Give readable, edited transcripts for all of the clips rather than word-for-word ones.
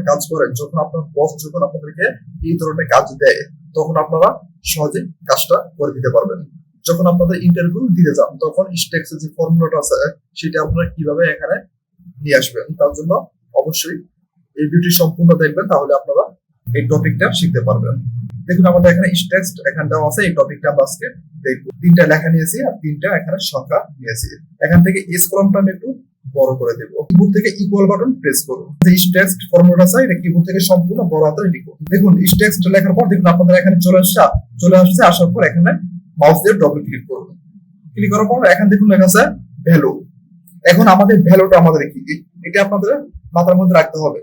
কাজ করেন, যখন আপনার বস যখন আপনাদেরকে এই ধরনের কাজ দেয়, তখন আপনারা সহজে কাজটা করে দিতে পারবেন। যখন আপনাদের ইন্টারভিউ দিতে যান, তখন ISTEXT এর যে ফর্মুলাটা আছে সেটা আপনারা কিভাবে এখানে নিয়ে আসবেন, তার জন্য অবশ্যই এই ভিডিওটি সম্পূর্ণ দেখবেন, তাহলে আপনারা এই টপিকটা শিখতে পারবেন। দেখুন আমাদের এখানে ISTEXT এখানে দেওয়া আছে, এই টপিকটা আমরা আজকে দেখবো। 3টা লেখা নিয়েছি আর 3টা এখানে সংখ্যা নিয়েছি। এখান থেকে এস কলমটা আমি একটু বড় করে দেব। কিবোর্ড থেকে ইকুয়াল বাটন প্রেস করুন। যে ISTEXT ফর্মুলাটা আছে এটা কিবোর্ড থেকে সম্পূর্ণ বড় হাতে লিখুন। দেখুন ISTEXT লেখার পর দেখুন আপনাদের এখানে চলে আসছে। আসার পর এখানে মাউস দিয়ে ডবল ক্লিক করুন। ক্লিক করার পর এখানে দেখুন লেখা আছে ভ্যালু। এখন আমাদের ভ্যালুটা আমাদের কি, এটা আপনাদের মাথার মধ্যে রাখতে হবে।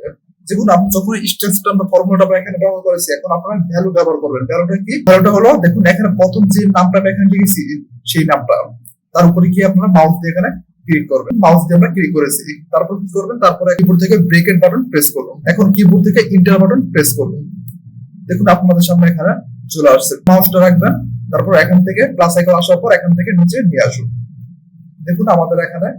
দেখুন আপনি যখন ISTEXT আমরা ফর্মুলাটা এখানে ব্যবহার করেছি, এখন আপনারা ভ্যালু ব্যবহার করবেন। ভ্যালুটা কি? ভ্যালুটা হলো দেখুন এখানে প্রথম যে নামটা আমি এখানে লিখেছি সেই নামটা, তার উপরে কি আপনারা মাউস দিয়ে এখানে ক্লিক করবেন। মাউস দিয়ে আমরা ক্লিক করেছি, তারপর কি করবেন, তারপরে কিবোর্ড থেকে ব্রেকেট বাটন প্রেস করুন। এখন কিবোর্ড থেকে এন্টার বাটন প্রেস করুন। দেখুন আপনাদের সামনে এখানে চলে আসছে। মাউসটা রাখবেন, তারপর এখান থেকে প্লাস আইকন আসার পর এখান থেকে নিচে নিয়ে আসুন। দেখুন আমাদের এখানে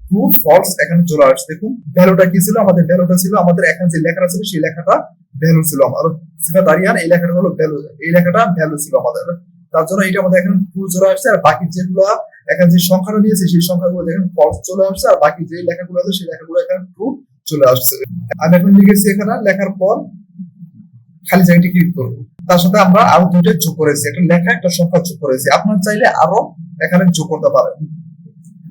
ট্রু ফলস এখানে চলে আসছে। দেখুন ভ্যালুটা কি ছিল, আমাদের ভ্যালুটা ছিল আমাদের এখানে যে লেখাটা ছিল সেই লেখাটা ভ্যালু ছিল আমার। সিফাত আরিয়ান এই লেখাটা হলো ভ্যালু, এই লেখাটা ভ্যালু ছিল আমাদের। তার জন্য এটা আমাদের এখানে ট্রু চলে আসছে। আর বাকি যেগুলো এখানে যে সংখ্যাটা নিয়েছে সেই সংখ্যাগুলো দেখেন ফলস চলে আসছে। আর বাকি যে লেখাগুলো আছে সেই লেখাগুলো এখানে ট্রু চলে আসছে। আমি এখন লিখেছি এখানে, লেখার পর খালি জায়গাটি ক্লিক করবো। তার সাথে আমরা আরো দুইটা যোগ করেছি, একটা লেখা একটা সংখ্যা যোগ করেছি। আপনার চাইলে আরো এখানে যোগ করতে পারেন।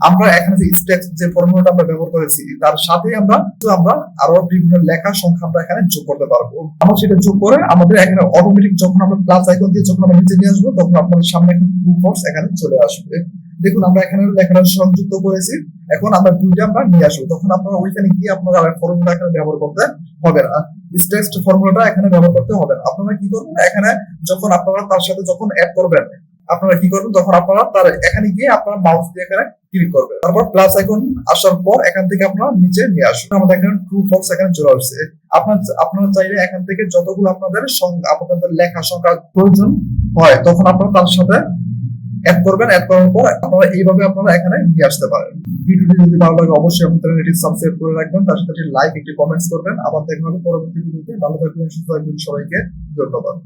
আমরা এখানে যে ISTEXT যে ফর্মুলাটা আমরা ব্যবহার করেছি তার সাথে আমরা আরো বিভিন্ন লেখা সংখ্যা আমরা এখানে যোগ করতে পারবো। আমরা সেটা যোগ করে আমাদের এখানে অটোমেটিক যখন আমরা প্লাস আইকন দিয়ে যখন আমরা নিচে নিয়ে আসবো, তখন আপনাদের সামনে এখানে ট্রু ফলস এখানে চলে আসবে। দেখুন আমরা এখানে লেখাটা সংযুক্ত করেছি। এখন আমরা দুইটা আমরা নিয়ে আসবো, তখন আপনারা ওইখানে গিয়ে আপনারা ফর্মুলা এখানে ব্যবহার করতে হবে না। ISTEXT ফর্মুলাটা এখানে ব্যবহার করতে হবে না। আপনারা কি করবেন, এখানে যখন আপনারা তার সাথে যখন অ্যাড করবেন, আপনারা কি করবেন, তখন আপনারা তার এখানে গিয়ে আপনারা মাউস দিয়ে এখানে ক্লিক করবেন। তারপর প্লাস আইকন আসার পর এখান থেকে আপনারা নিচে নিয়ে আসুন। আমাদের এখানে ট্রু ফলস এখানে চলে আসছে। আপনারা চাইলে এখান থেকে যতগুলো আপনাদের লেখা সংখ্যা প্রয়োজন হয়, তখন আপনারা তার সাথে অ্যাড করবেন। অ্যাড করার পর আপনারা এইভাবে আপনারা এখানে নিয়ে আসতে পারেন। ভিডিওটি যদি ভালো লাগে অবশ্যই আমাদের চ্যানেলটি সাবস্ক্রাইব করে রাখবেন, তার সাথে লাইক একটি কমেন্টস করবেন। আবার দেখা হবে পরবর্তী ভিডিওতে। ভালো থাকবেন, সুস্থ থাকবেন, সবাইকে ধন্যবাদ।